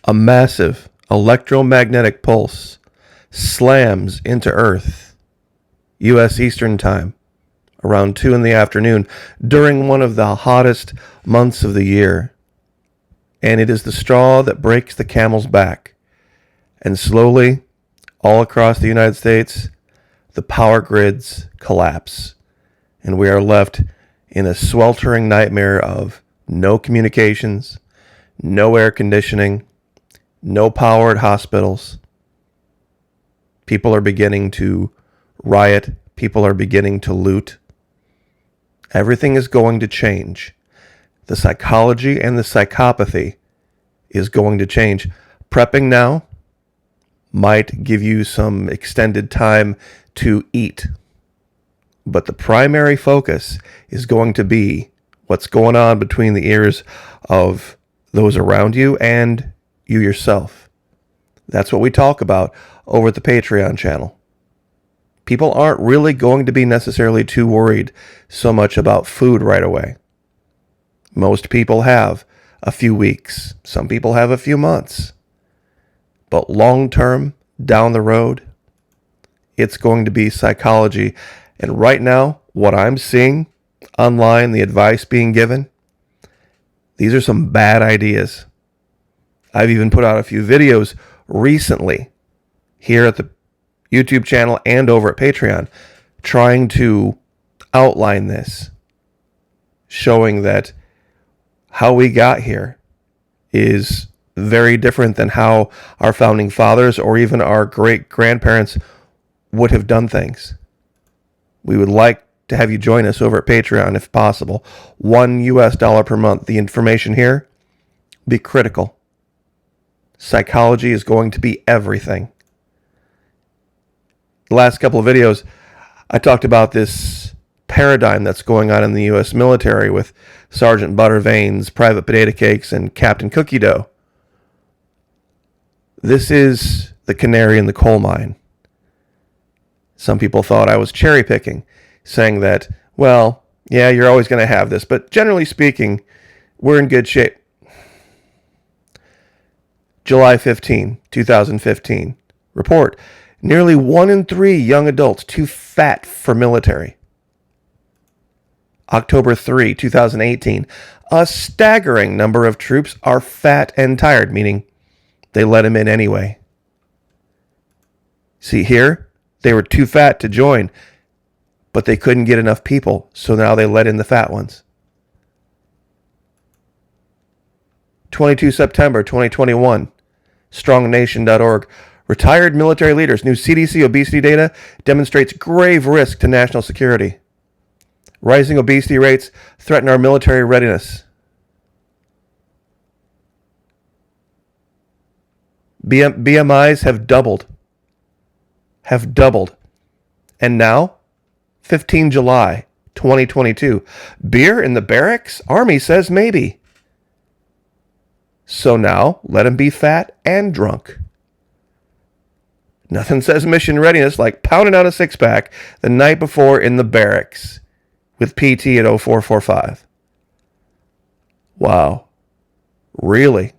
A massive electromagnetic pulse slams into Earth, U.S. Eastern Time, around 2 in the afternoon, during one of the hottest months of the year. And it is the straw that breaks the camel's back. And slowly, all across the United States, the power grids collapse. And we are left in a sweltering nightmare of no communications, no air conditioning, no power at hospitals. People are beginning to riot. People are beginning to loot. Everything is going to change. The psychology and the psychopathy is going to change. Prepping now might give you some extended time to eat. But the primary focus is going to be what's going on between the ears of those around you and you yourself. That's what we talk about over at the Patreon channel. People aren't really going to be necessarily too worried so much about food right away. Most people have a few weeks. Some people have a few months. But long term, down the road, it's going to be psychology. And right now, what I'm seeing online, the advice being given, these are some bad ideas. I've even put out a few videos recently here at the YouTube channel and over at Patreon trying to outline this, showing that how we got here is very different than how our founding fathers or even our great grandparents would have done things. We would like to have you join us over at Patreon if possible. $1 per month. The information here, be critical. Psychology is going to be everything. The last couple of videos, I talked about this paradigm that's going on in the U.S. military with Sergeant Butterveins, Private Potato Cakes, and Captain Cookie Dough. This is the canary in the coal mine. Some people thought I was cherry picking, saying that, well, yeah, you're always going to have this, but generally speaking, we're in good shape. July 15, 2015. Report. Nearly 1 in 3 young adults too fat for military. October 3, 2018. A staggering number of troops are fat and tired, meaning they let him in anyway. See here, they were too fat to join, but they couldn't get enough people, so now they let in the fat ones. 22 September 2021, strongnation.org. Retired military leaders. New CDC obesity data demonstrates grave risk to national security. Rising obesity rates threaten our military readiness. BMIs have doubled. And now, 15 July 2022. Beer in the barracks? Army says maybe. So now, let him be fat and drunk. Nothing says mission readiness like pounding out a six-pack the night before in the barracks with PT at 0445. Wow. Really?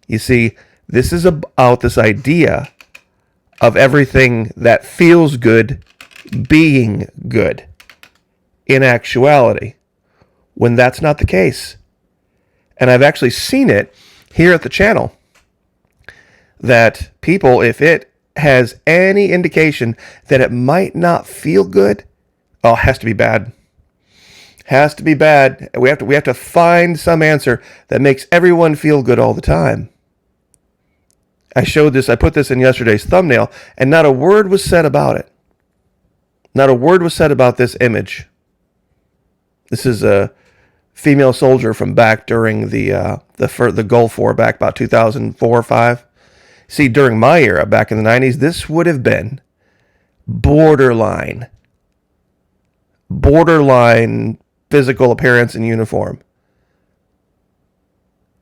You see, this is about this idea of everything that feels good being good in actuality, when that's not the case. And I've actually seen it here at the channel, that people, if it has any indication that it might not feel good, oh, it has to be bad. Has to be bad. We have to find some answer that makes everyone feel good all the time. I showed this, I put this in yesterday's thumbnail, and not a word was said about it. Not a word was said about this image. This is a female soldier from back during the Gulf War, back about 2004 or 5. See, during my era, back in the 90s, this would have been borderline physical appearance and uniform.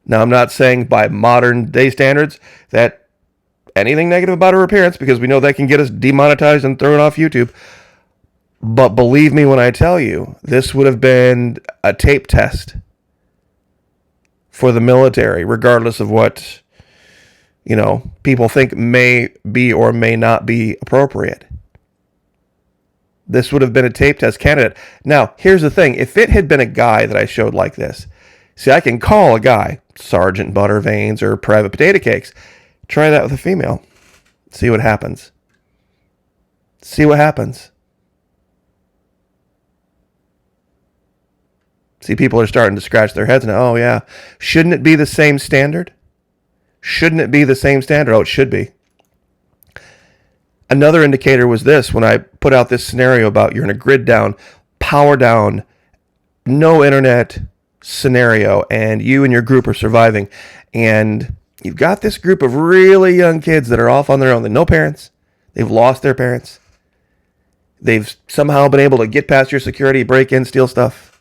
Now, I'm not saying by modern day standards that anything negative about her appearance, because we know that can get us demonetized and thrown off YouTube. But believe me when I tell you, this would have been a tape test for the military, regardless of what, people think may be or may not be appropriate. This would have been a tape test candidate. Now, here's the thing. If it had been a guy that I showed like this, see, I can call a guy Sergeant Butterveins or Private Potato Cakes. Try that with a female. See what happens. See what happens. See, people are starting to scratch their heads now. Oh, yeah. Shouldn't it be the same standard? Shouldn't it be the same standard? Oh, it should be. Another indicator was this when I put out this scenario about you're in a grid down, power down, no internet scenario, and you and your group are surviving. And you've got this group of really young kids that are off on their own. They have no parents. They've lost their parents. They've somehow been able to get past your security, break in, steal stuff.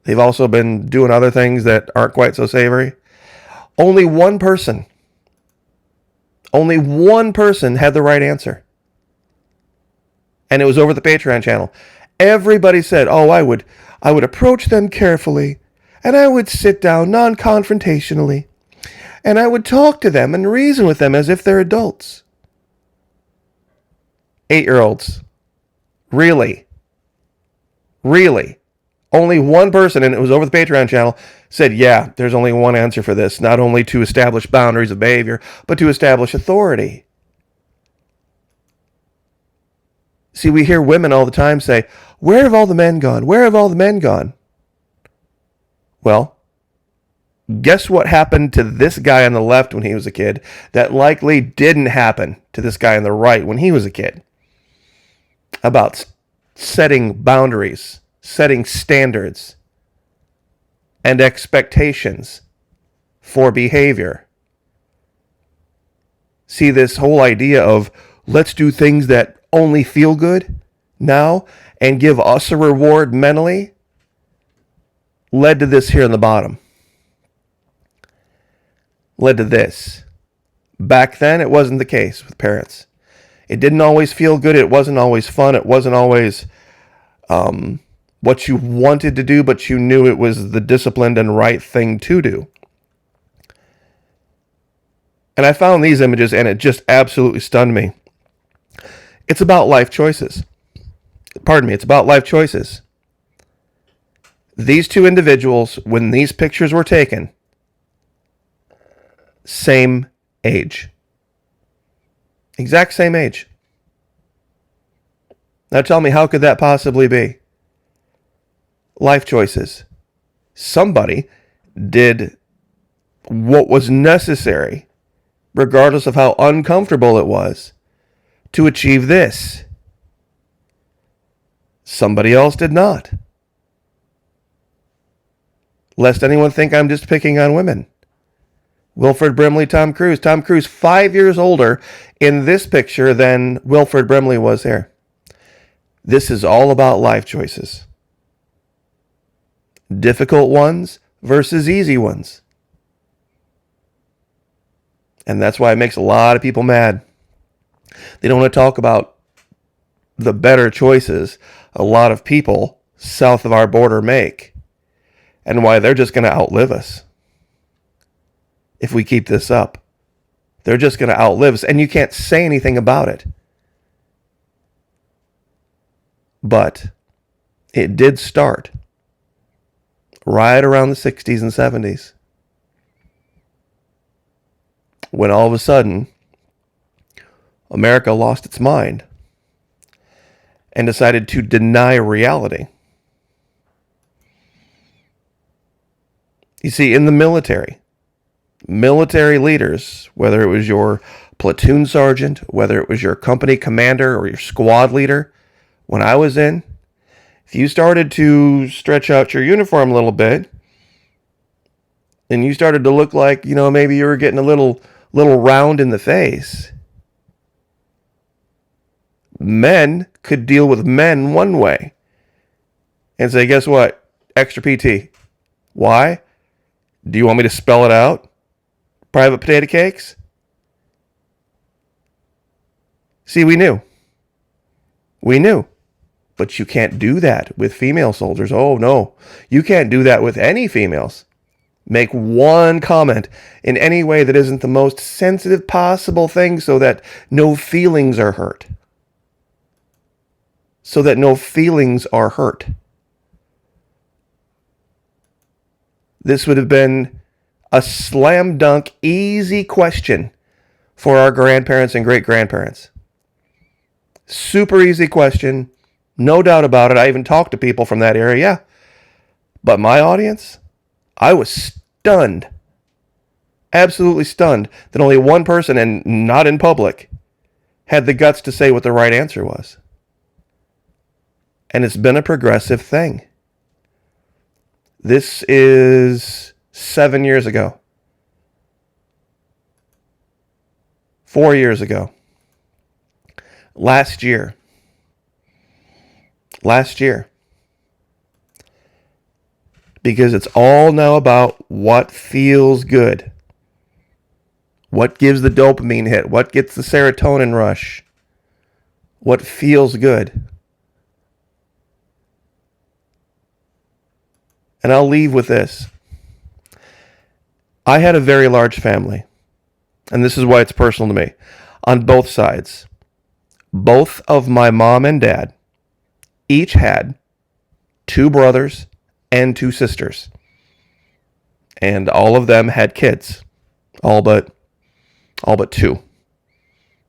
They've also been doing other things that aren't quite so savory. Only one person had the right answer. And it was over the Patreon channel. Everybody said, oh, I would approach them carefully, and I would sit down non-confrontationally, and I would talk to them and reason with them as if they're adults. 8-year-olds. Really? Only one person, and it was over the Patreon channel, said, yeah, there's only one answer for this, not only to establish boundaries of behavior, but to establish authority. See, we hear women all the time say, where have all the men gone? Where have all the men gone? Well, guess what happened to this guy on the left when he was a kid that likely didn't happen to this guy on the right when he was a kid? About setting boundaries, setting standards and expectations for behavior. See, this whole idea of let's do things that only feel good now and give us a reward mentally led to this here in the bottom. Led to this. Back then, it wasn't the case with parents. It didn't always feel good. It wasn't always fun. It wasn't always what you wanted to do, but you knew it was the disciplined and right thing to do. And I found these images, and it just absolutely stunned me. It's about life choices. It's about life choices. These two individuals, when these pictures were taken, same age. Exact same age. Now tell me, how could that possibly be? Life choices. Somebody did what was necessary, regardless of how uncomfortable it was, to achieve this. Somebody else did not. Lest anyone think I'm just picking on women. Wilford Brimley, Tom Cruise. Tom Cruise, 5 years older in this picture than Wilford Brimley was here. This is all about life choices. Difficult ones versus easy ones. And that's why it makes a lot of people mad. They don't want to talk about the better choices a lot of people south of our border make, and why they're just going to outlive us. If we keep this up, they're just going to outlive us, and you can't say anything about it. But it did start right around the 60s and 70s, when all of a sudden America lost its mind and decided to deny reality. You see, in the military leaders, whether it was your platoon sergeant, whether it was your company commander or your squad leader, when I was in, if you started to stretch out your uniform a little bit and you started to look like, maybe you were getting a little round in the face, men could deal with men one way and say, guess what? Extra PT. Why? Do you want me to spell it out? Private Potato Cakes? See, we knew. But you can't do that with female soldiers. Oh, no. You can't do that with any females. make one comment in any way that isn't the most sensitive possible thing so that no feelings are hurt. So that no feelings are hurt. This would have been a slam dunk, easy question for our grandparents and great-grandparents. Super easy question. No doubt about it. I even talked to people from that area. Yeah. But my audience, I was stunned. Absolutely stunned that only one person, and not in public, had the guts to say what the right answer was. And it's been a progressive thing. This is 7 years ago. 4 years ago. Last year. Because it's all now about what feels good. What gives the dopamine hit? What gets the serotonin rush? What feels good? And I'll leave with this. I had a very large family. And this is why it's personal to me. On both sides. Both of my mom and dad each had 2 brothers and 2 sisters. And all of them had kids. All but 2.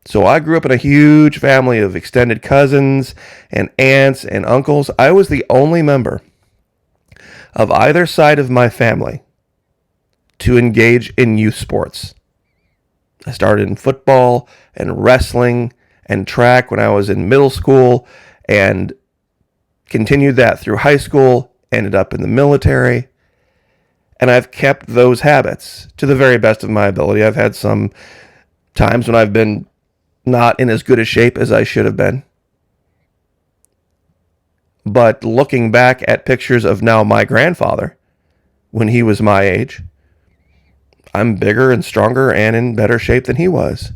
So I grew up in a huge family of extended cousins and aunts and uncles. I was the only member of either side of my family to engage in youth sports. I started in football and wrestling and track when I was in middle school and continued that through high school, ended up in the military. And I've kept those habits to the very best of my ability. I've had some times when I've been not in as good a shape as I should have been. But looking back at pictures of now my grandfather, when he was my age, I'm bigger and stronger and in better shape than he was.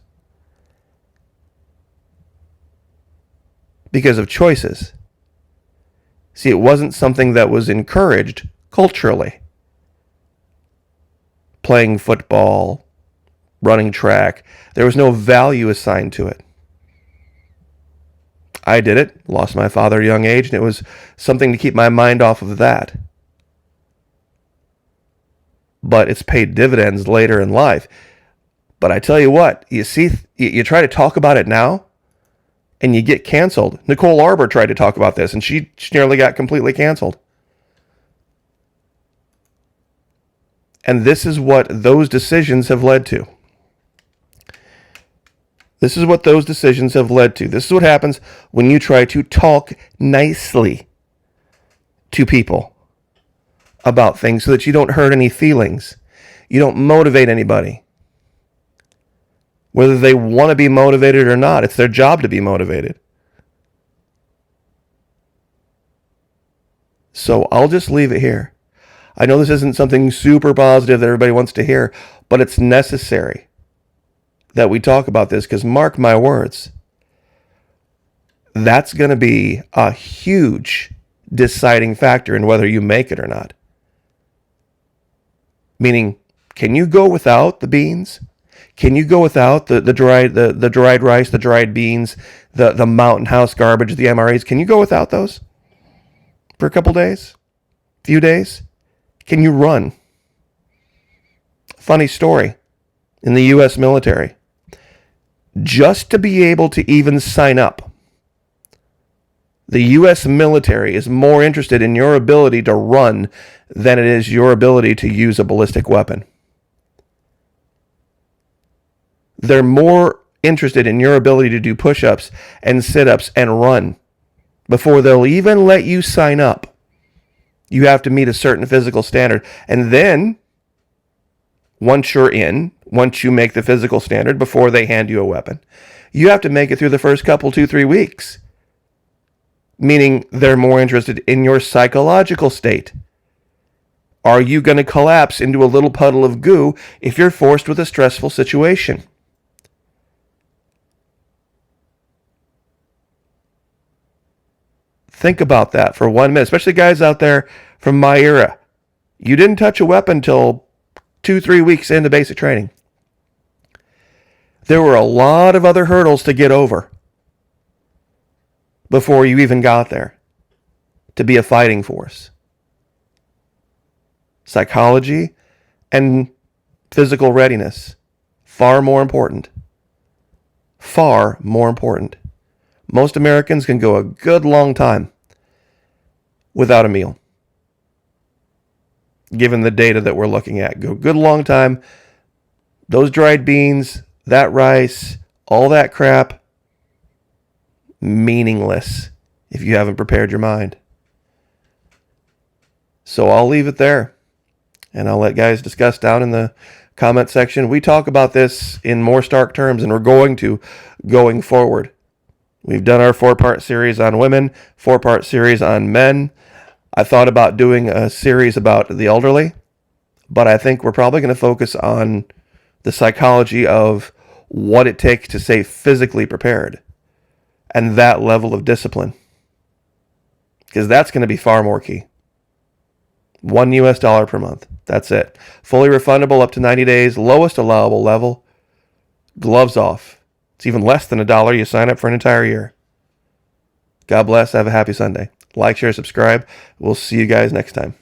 Because of choices. See, it wasn't something that was encouraged culturally. Playing football, running track, there was no value assigned to it. I did it, lost my father at a young age, and it was something to keep my mind off of that. But it's paid dividends later in life. But I tell you what, you see, you try to talk about it now, and you get canceled. Nicole Arbor tried to talk about this, and she nearly got completely canceled. And this is what those decisions have led to. This is what those decisions have led to. This is what happens when you try to talk nicely to people about things so that you don't hurt any feelings. You don't motivate anybody. Whether they want to be motivated or not, it's their job to be motivated. So I'll just leave it here. I know this isn't something super positive that everybody wants to hear, but it's necessary that we talk about this, because mark my words, that's going to be a huge deciding factor in whether you make it or not. Meaning, can you go without the beans? Can you go without the dried rice, the dried beans, the Mountain House garbage, the MREs? Can you go without those for a couple days? Few days? Can you run? Funny story. In the U.S. military, just to be able to even sign up, the U.S. military is more interested in your ability to run than it is your ability to use a ballistic weapon. They're more interested in your ability to do push-ups and sit-ups and run before they'll even let you sign up. You have to meet a certain physical standard. And then, once you're in, once you make the physical standard before they hand you a weapon, you have to make it through the first couple, 2-3 weeks. Meaning they're more interested in your psychological state. Are you going to collapse into a little puddle of goo if you're forced with a stressful situation? Think about that for 1 minute, especially guys out there from my era. You didn't touch a weapon till 2-3 weeks into basic training. There were a lot of other hurdles to get over before you even got there to be a fighting force. Psychology and physical readiness, far more important. Far more important. Most Americans can go a good long time without a meal. Given the data that we're looking at, go good long time. Those dried beans, that rice, all that crap, meaningless if you haven't prepared your mind. So I'll leave it there, and I'll let guys discuss down in the comment section. We talk about this in more stark terms, and we're going to going forward. We've done our 4-part series on women, 4-part series on men. I thought about doing a series about the elderly, but I think we're probably going to focus on the psychology of what it takes to stay physically prepared and that level of discipline, because that's going to be far more key. $1 per month. That's it. Fully refundable up to 90 days. Lowest allowable level. Gloves off. It's even less than $1. You sign up for an entire year. God bless. Have a happy Sunday. Like, share, subscribe. We'll see you guys next time.